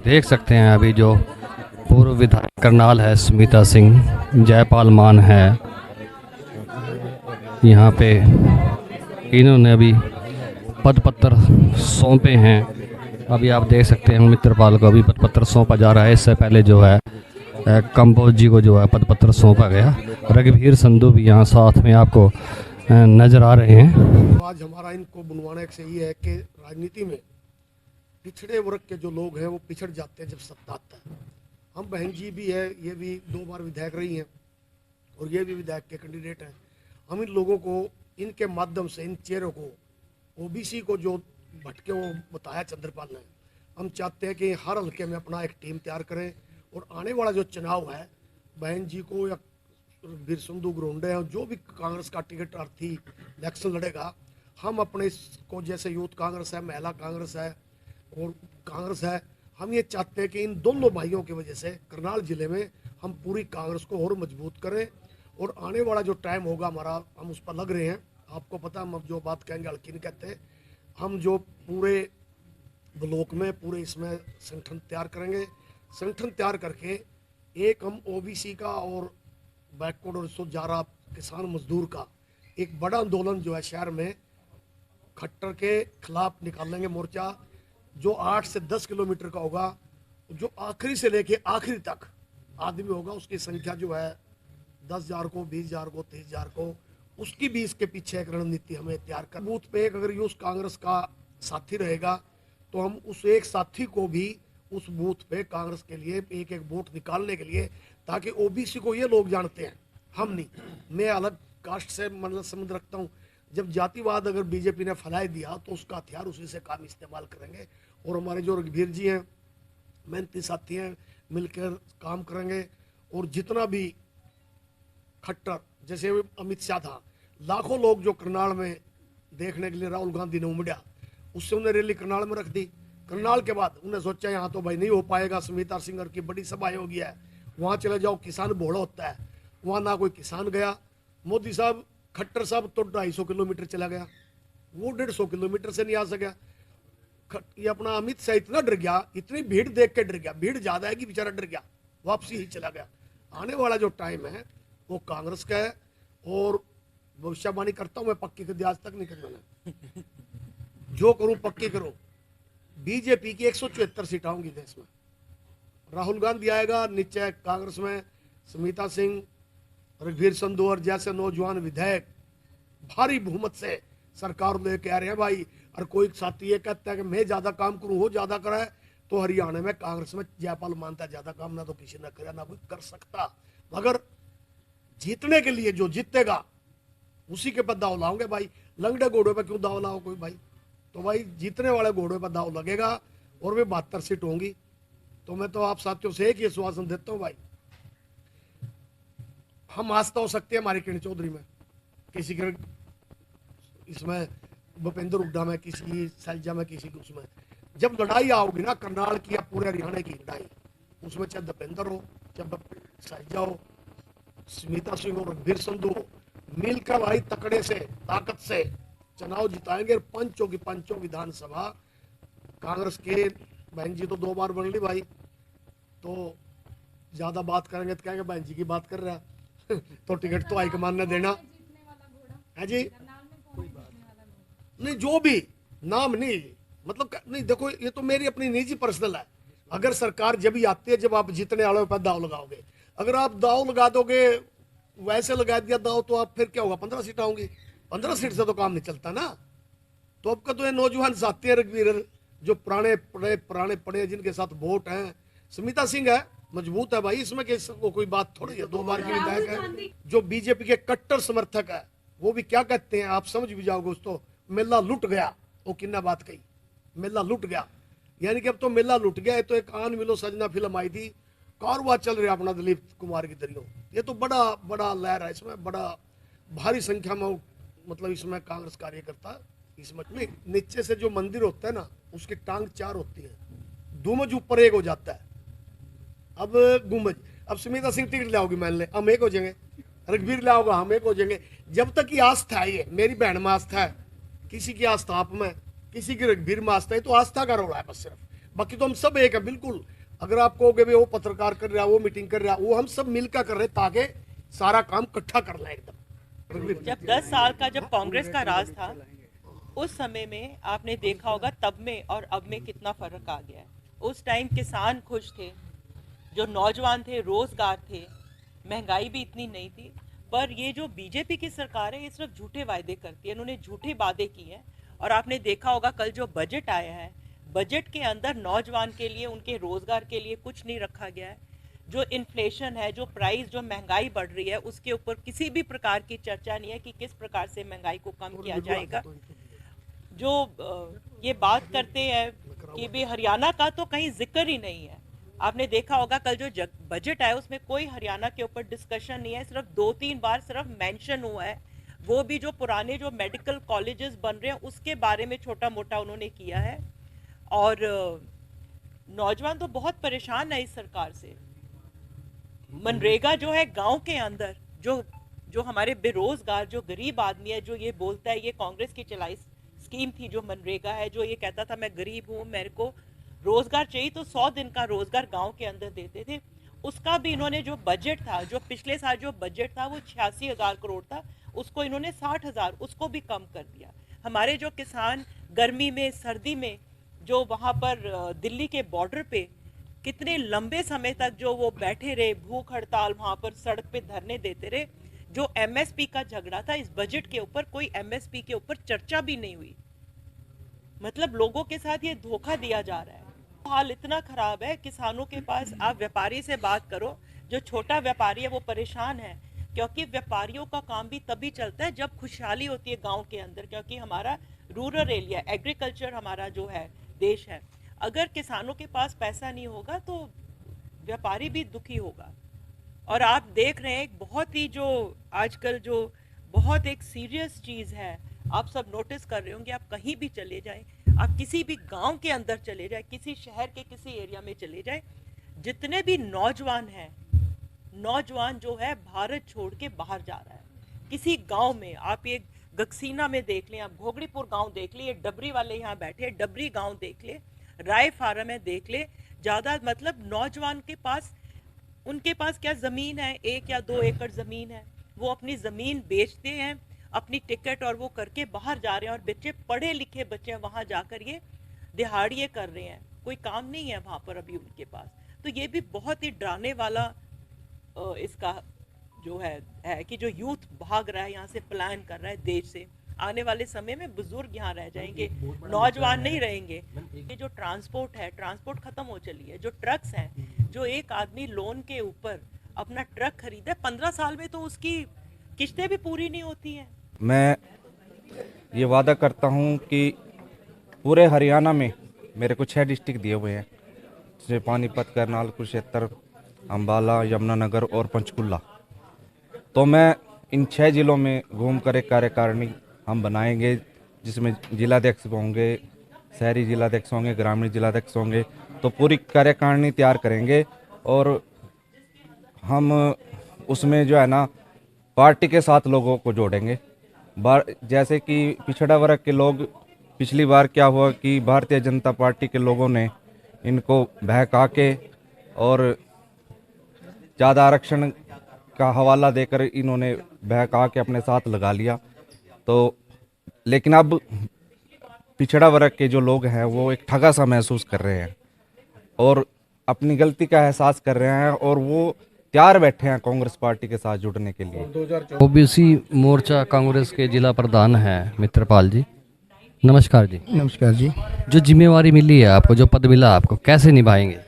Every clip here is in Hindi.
देख सकते हैं अभी जो पूर्व विधायक करनाल है स्मिता सिंह, जयपाल मान है यहाँ पे। इन्होंने अभी पदपत्र सौंपे हैं। अभी आप देख सकते हैं मित्रपाल को अभी पदपत्र सौंपा जा रहा है। इससे पहले जो है कंबोज जी को जो है पदपत्र सौंपा गया। रघुवीर संधू भी यहाँ साथ में आपको नजर आ रहे हैं। आज हमारा इनको बुनवाने से ये है कि राजनीति में पिछड़े वर्ग के जो लोग हैं वो पिछड़ जाते हैं जब सत्ता आता है। हम बहन जी भी है, ये भी 2 बार विधायक रही हैं और ये भी विधायक के कैंडिडेट हैं। हम इन लोगों को इनके माध्यम से इन चेहरों को ओबीसी को जो भटके वो बताया चंद्रपाल ने, हम चाहते हैं कि हर हल्के में अपना एक टीम तैयार करें और आने वाला जो चुनाव है बहन जी को या वीर संधू ग्रोंडे हैं जो भी कांग्रेस का टिकट अर्थी इलेक्शन लड़ेगा, हम अपने इसको जैसे यूथ कांग्रेस है, महिला कांग्रेस है और कांग्रेस है, हम ये चाहते हैं कि इन दोनों भाइयों की वजह से करनाल जिले में हम पूरी कांग्रेस को और मजबूत करें। और आने वाला जो टाइम होगा हमारा, हम उस पर लग रहे हैं। आपको पता हम अब जो बात कहेंगे हल्की नहीं कहते, हम जो पूरे ब्लॉक में पूरे इसमें संगठन तैयार करेंगे। संगठन तैयार करके एक हम ओबीसी का और बैकवर्ड और सुजारा किसान मजदूर का एक बड़ा आंदोलन जो है शहर में खट्टर के खिलाफ निकालेंगे मोर्चा, जो 8 से 10 किलोमीटर का होगा, जो आखिरी से लेके आखिरी तक आदमी होगा। उसकी संख्या जो है 10,000 को, 20,000 को, 30,000 को, उसकी भी इसके पीछे एक रणनीति हमें तैयार कर। बूथ पे एक अगर यूथ कांग्रेस का साथी रहेगा तो हम उस एक साथी को भी उस बूथ पे कांग्रेस के लिए एक एक वोट निकालने के लिए, ताकि ओबीसी को ये लोग जानते हैं, हम नहीं। मैं अलग कास्ट से मतलब संबंध रखता हूँ। जब जातिवाद अगर बीजेपी ने फैला दिया तो उसका हथियार उसी से काम इस्तेमाल करेंगे। और हमारे जो रघुवीर जी हैं, मेहनती साथी हैं, मिलकर काम करेंगे। और जितना भी खट्टर जैसे अमित शाह था, लाखों लोग जो करनाल में देखने के लिए राहुल गांधी ने उमड़ा, उससे उन्हें रैली करनाल में रख दी। करनाल के बाद उन्हें सोचा यहाँ तो भाई नहीं हो पाएगा, स्मिता सिंह की बड़ी सभा हो गया है, वहाँ चले जाओ, किसान भोड़ा होता है। वहाँ ना कोई किसान गया। मोदी साहब, खट्टर साहब तो 250 किलोमीटर चला गया, वो 150 किलोमीटर से नहीं आ सका। ये अपना अमित शाह इतना डर गया, इतनी भीड़ देख के डर गया, भीड़ ज्यादा है कि बेचारा डर गया, वापसी ही चला गया। आने वाला जो टाइम है वो कांग्रेस का है। और भविष्यवाणी करता हूं मैं, पक्की कभी आज तक नहीं करना, जो करूं पक्की करूं। बीजेपी की 174 सीट आऊंगी देश में। राहुल गांधी आएगा, नीचे कांग्रेस में स्मिता सिंह, रघुवीर संधू और जैसे नौजवान विधायक भारी बहुमत से सरकार लेके आ रहे हैं भाई। और कोई साथी ये कहता है कि मैं ज्यादा काम करूं, वो ज्यादा कराए, तो हरियाणा में कांग्रेस में जयपाल मानता है ज्यादा काम ना तो किसी ने करे ना कोई कर सकता। मगर जीतने के लिए जो जीतेगा उसी के पर दाव लाओगे भाई। लंगड़े घोड़े पर क्यों दाव लाओ कोई भाई? तो भाई जीतने वाले घोड़े पर दाव लगेगा और वे 72 सीट होंगी। तो मैं तो आप साथियों से एक ही आश्वासन देता हूं भाई, हम आस्था हो सकते हैं हमारी किरण चौधरी में, किसी के इसमें भूपेंद्र हुड्डा में, किसी की शैलजा में, किसी की उसमें। जब लड़ाई आओगी ना करनाल की या पूरे हरियाणा की लड़ाई, उसमें चाहे भूपेंद्र हो, चाहे शैलजा हो, स्मिता सिंह और रघुवीर संधू हो, मिलकर भाई तकड़े से ताकत से चुनाव जिताएंगे। पंचों की पंचों विधानसभा कांग्रेस के, बहन जी तो 2 बार बन ली भाई, तो ज्यादा बात करेंगे तो कहेंगे बहन जी की बात कर रहा है तो टिकट तो हाईकमान ने देना है जी। नहीं, जो भी नाम नहीं, मतलब नहीं, देखो ये तो मेरी अपनी निजी पर्सनल है। अगर सरकार जब ही आती है जब आप जीतने वालों पर दाव लगाओगे। अगर आप दाव लगा दोगे, वैसे लगा दिया दाव, तो आप फिर क्या होगा, 15 सीट आऊंगी। 15 सीट से तो काम नहीं चलता ना। तो अब का तो ये नौजवान साथी है रघुवीर, जो पुराने पड़े जिनके साथ वोट हैं। स्मिता सिंह है, मजबूत है भाई, इसमें कोई बात थोड़ी है, 2 बार की विधायक है। जो बीजेपी के कट्टर समर्थक है वो भी क्या कहते हैं आप समझ भी जाओगे। उसको मेला लुट गया, वो किन्ना बात कही, मेला लुट गया, यानी कि अब तो मेला लुट गया है। तो एक आन मिलो सजना फिल्म आई थी, कारवा चल रहा अपना दिलीप कुमार की दरियो। ये तो बड़ा बड़ा लहर है, इसमें बड़ा भारी संख्या में मतलब इसमें कांग्रेस कार्यकर्ता इसमें। नीचे से जो मंदिर होता है ना, उसकी टांग 4 होती है, दुमज ऊपर एक हो जाता है। अब गुम्बज, अब स्मिता सिंह टिकट लाओगी, मान ले हम एक हो जाएंगे, रघुवीर लाओगा हम एक हो जाएंगे। जब तक ये आस्था है, ये मेरी बहन में आस्था है, किसी की आस्था आप में, किसी की रघुवीर में आस्था है, तो आस्था का रोड़ा है बस सिर्फ। बाकी तो हम सब एक है बिल्कुल। अगर आप कहोगे भाई वो पत्रकार कर रहा, वो मीटिंग कर रहा, वो हम सब मिलकर कर रहे ताकि सारा काम इकट्ठा करना है एकदम। जब 10 साल का जब कांग्रेस का राज था उस समय में आपने देखा होगा तब में और अब में कितना फर्क आ गया है। उस टाइम किसान खुश थे, जो नौजवान थे रोजगार थे, महंगाई भी इतनी नहीं थी। पर ये जो बीजेपी की सरकार है ये सिर्फ झूठे वायदे करती है, इन्होंने झूठे वादे किए हैं। और आपने देखा होगा कल जो बजट आया है, बजट के अंदर नौजवान के लिए उनके रोजगार के लिए कुछ नहीं रखा गया है। जो इन्फ्लेशन है, जो प्राइस, जो महंगाई बढ़ रही है उसके ऊपर किसी भी प्रकार की चर्चा नहीं है कि किस प्रकार से महंगाई को कम किया जाएगा। जो ये बात करते हैं कि भी हरियाणा का तो कहीं जिक्र ही नहीं है। आपने देखा होगा कल जो बजट आया उसमें कोई हरियाणा के ऊपर डिस्कशन नहीं है, सिर्फ 2-3 बार सिर्फ मेंशन हुआ है, वो भी जो पुराने जो मेडिकल कॉलेजेस बन रहे हैं उसके बारे में छोटा मोटा उन्होंने किया है। और नौजवान तो बहुत परेशान है इस सरकार से। मनरेगा जो है गांव के अंदर जो हमारे बेरोजगार जो गरीब आदमी है, जो ये बोलता है ये कांग्रेस की चलाई स्कीम थी जो मनरेगा है, जो ये कहता था मैं गरीब हूँ मेरे को रोजगार चाहिए तो 100 दिन का रोजगार गांव के अंदर देते थे। उसका भी इन्होंने जो बजट था, जो पिछले साल जो बजट था वो 86,000 करोड़ था, उसको इन्होंने 60,000 उसको भी कम कर दिया। हमारे जो किसान गर्मी में सर्दी में जो वहाँ पर दिल्ली के बॉर्डर पे कितने लंबे समय तक जो वो बैठे रहे, भूख हड़ताल वहाँ पर सड़क पे धरने देते रहे। जो एमएसपी का झगड़ा था, इस बजट के ऊपर कोई एमएसपी के ऊपर चर्चा भी नहीं हुई। मतलब लोगों के साथ ये धोखा दिया जा रहा है। हाल इतना खराब है, किसानों के पास आप व्यापारी से बात करो, जो छोटा व्यापारी है वो परेशान है, क्योंकि व्यापारियों का काम भी तभी चलता है जब खुशहाली होती है गांव के अंदर, क्योंकि हमारा रूरल एरिया, एग्रीकल्चर हमारा जो है देश है। अगर किसानों के पास पैसा नहीं होगा तो व्यापारी भी दुखी होगा। और आप देख रहे हैं एक बहुत ही जो आजकल जो बहुत एक सीरियस चीज़ है, आप सब नोटिस कर रहे होंगे, आप कहीं भी चले जाएं, आप किसी भी गांव के अंदर चले जाएं, किसी शहर के किसी एरिया में चले जाएं, जितने भी नौजवान हैं, नौजवान जो है भारत छोड़ के बाहर जा रहा है। किसी गांव में आप ये गक्सीना में देख लें, आप घोगड़ीपुर गांव देख लें, ये डबरी वाले यहाँ बैठे हैं, डबरी गांव देख लें, राय फार्म है देख ले, ज़्यादा मतलब नौजवान के पास, उनके पास क्या ज़मीन है, 1 या 2 एकड़ ज़मीन है, वो अपनी ज़मीन बेचते हैं अपनी टिकट और वो करके बाहर जा रहे हैं। और बच्चे पढ़े लिखे बच्चे वहाँ जाकर ये दिहाड़िए कर रहे हैं, कोई काम नहीं है वहाँ पर अभी उनके पास। तो ये भी बहुत ही डराने वाला इसका जो है कि जो यूथ भाग रहा है यहाँ से, प्लान कर रहा है देश से। आने वाले समय में बुजुर्ग यहाँ रह जाएंगे, नौजवान नहीं रहेंगे। ये जो ट्रांसपोर्ट है, ट्रांसपोर्ट खत्म हो चली है। जो ट्रक्स हैं, जो एक आदमी लोन के ऊपर अपना ट्रक खरीदा 15 साल में तो उसकी किस्तें भी पूरी नहीं होती हैं। मैं ये वादा करता हूँ कि पूरे हरियाणा में मेरे को 6 डिस्ट्रिक्ट दिए हुए हैं, जैसे पानीपत, करनाल, कुरुक्षेत्र, अम्बाला, यमुनानगर और पंचकुला। तो मैं इन 6 जिलों में घूमकर एक कार्यकारिणी हम बनाएंगे, जिसमें जिलाध्यक्ष होंगे, शहरी जिलाध्यक्ष होंगे, ग्रामीण जिलाध्यक्ष होंगे। तो पूरी कार्यकारिणी तैयार करेंगे और हम उसमें जो है ना पार्टी के साथ लोगों को जोड़ेंगे। जैसे कि पिछड़ा वर्ग के लोग, पिछली बार क्या हुआ कि भारतीय जनता पार्टी के लोगों ने इनको बहका के और ज़्यादा आरक्षण का हवाला देकर इन्होंने बहका के अपने साथ लगा लिया। तो लेकिन अब पिछड़ा वर्ग के जो लोग हैं वो एक ठगा सा महसूस कर रहे हैं और अपनी गलती का एहसास कर रहे हैं और वो तैयार बैठे हैं कांग्रेस पार्टी के साथ जुड़ने के लिए। ओबीसी मोर्चा कांग्रेस के जिला प्रधान हैं मित्रपाल जी, नमस्कार जी। नमस्कार जी। जो जिम्मेवारी मिली है आपको, जो पद मिला आपको, कैसे निभाएंगे?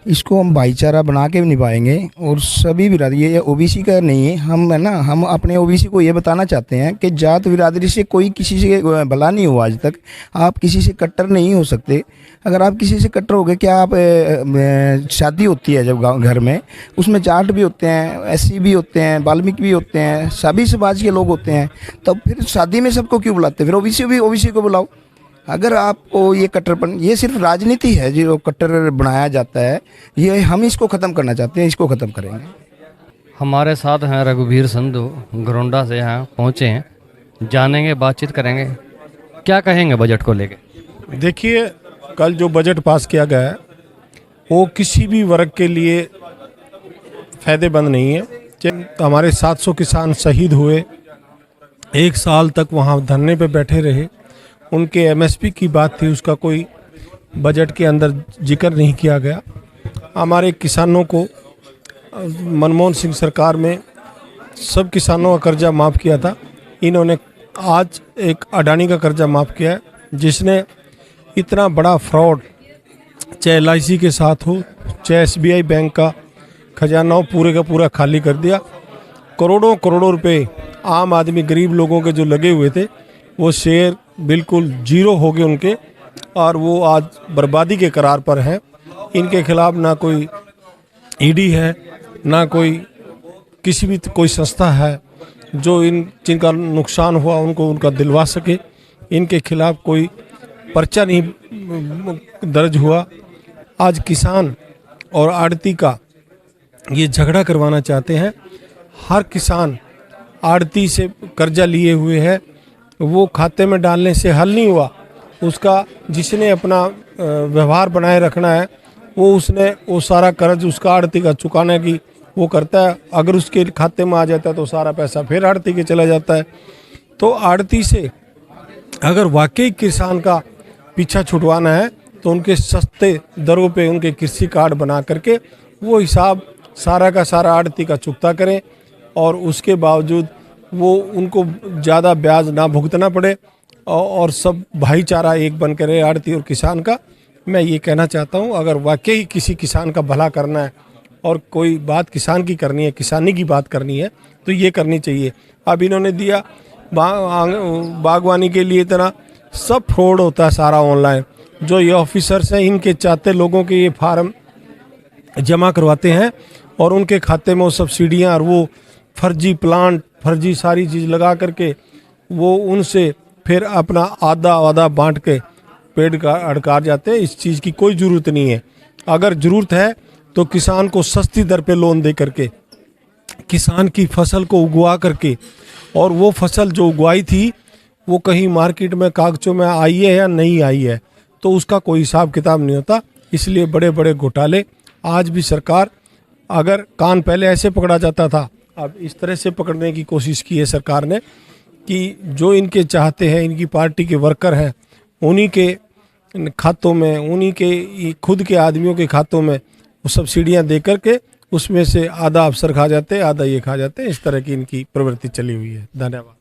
इसको हम भाईचारा बना के निभाएंगे और सभी बिरादरी, ये ओबीसी का नहीं है, हम है ना, हम अपने ओबीसी को ये बताना चाहते हैं कि जात बिरादरी से कोई किसी से भला नहीं हुआ आज तक। आप किसी से कट्टर नहीं हो सकते। अगर आप किसी से कट्टर हो गए, क्या आप शादी होती है जब गाँव घर में, उसमें जाट भी होते हैं, एससी भी होते हैं, वाल्मीकि भी होते हैं, सभी समाज के लोग होते हैं, तब फिर शादी में सबको क्यों बुलाते? फिर ओबीसी को बुलाओ। अगर आपको ये कट्टरपन, ये सिर्फ राजनीति है जो कट्टर बनाया जाता है, ये हम इसको ख़त्म करना चाहते हैं, इसको ख़त्म करेंगे। हमारे साथ हैं रघुवीर संधू, घरोंडा से यहाँ पहुँचे हैं, जानेंगे, बातचीत करेंगे, क्या कहेंगे बजट को लेके? देखिए, कल जो बजट पास किया गया है वो किसी भी वर्ग के लिए फ़ायदेमंद नहीं है। हमारे 700 किसान शहीद हुए, 1 साल तक वहाँ धरने पे बैठे रहे, उनके एमएसपी की बात थी, उसका कोई बजट के अंदर जिक्र नहीं किया गया। हमारे किसानों को मनमोहन सिंह सरकार में सब किसानों का कर्जा माफ़ किया था, इन्होंने आज एक अडानी का कर्जा माफ़ किया है, जिसने इतना बड़ा फ्रॉड चाहे LIC के साथ हो, चाहे SBI बैंक का खजाना पूरे का पूरा खाली कर दिया। करोड़ों करोड़ों रुपए आम आदमी गरीब लोगों के जो लगे हुए थे वो शेयर बिल्कुल जीरो हो गए उनके, और वो आज बर्बादी के करार पर हैं। इनके खिलाफ ना कोई ईडी है, ना कोई किसी भी कोई संस्था है जो जिनका नुकसान हुआ उनको उनका दिलवा सके। इनके खिलाफ कोई पर्चा नहीं दर्ज हुआ। आज किसान और आड़ती का ये झगड़ा करवाना चाहते हैं। हर किसान आड़ती से कर्जा लिए हुए है, वो खाते में डालने से हल नहीं हुआ। उसका जिसने अपना व्यवहार बनाए रखना है वो सारा कर्ज उसका आड़ती का चुकाने की वो करता है। अगर उसके खाते में आ जाता है तो सारा पैसा फिर आड़ती के चला जाता है। तो आड़ती से अगर वाकई किसान का पीछा छुटवाना है तो उनके सस्ते दरों पे उनके कृषि कार्ड बना करके वो हिसाब सारा का सारा आड़ती का चुकता करें, और उसके बावजूद वो उनको ज़्यादा ब्याज ना भुगतना पड़े, और सब भाईचारा एक बन कर रहे आड़ती और किसान का। मैं ये कहना चाहता हूँ, अगर वाकई किसी किसान का भला करना है और कोई बात किसान की करनी है, किसानी की बात करनी है, तो ये करनी चाहिए। अब इन्होंने दिया बागवानी के लिए इतना सब फ्रॉड होता है सारा ऑनलाइन। जो ये ऑफिसर्स हैं इनके चाहते लोगों के ये फार्म जमा करवाते हैं और उनके खाते में वो सब्सिडियाँ और वो फर्जी प्लांट फर्जी सारी चीज़ लगा करके वो उनसे फिर अपना आधा बांट के पेड़ का अड़का जाते हैं। इस चीज़ की कोई ज़रूरत नहीं है। अगर ज़रूरत है तो किसान को सस्ती दर पे लोन दे करके किसान की फसल को उगवा करके, और वो फसल जो उगवाई थी वो कहीं मार्केट में कागजों में आई है या नहीं आई है तो उसका कोई हिसाब किताब नहीं होता। इसलिए बड़े बड़े घोटाले आज भी सरकार, अगर कान पहले ऐसे पकड़ा जाता था, अब इस तरह से पकड़ने की कोशिश की है सरकार ने कि जो इनके चाहते हैं, इनकी पार्टी के वर्कर हैं, उन्हीं के खातों में, उन्हीं के खुद के आदमियों के खातों में वो सब्सिडियां दे करके उसमें से आधा अफसर खा जाते हैं, आधा ये खा जाते हैं। इस तरह की इनकी प्रवृत्ति चली हुई है। धन्यवाद।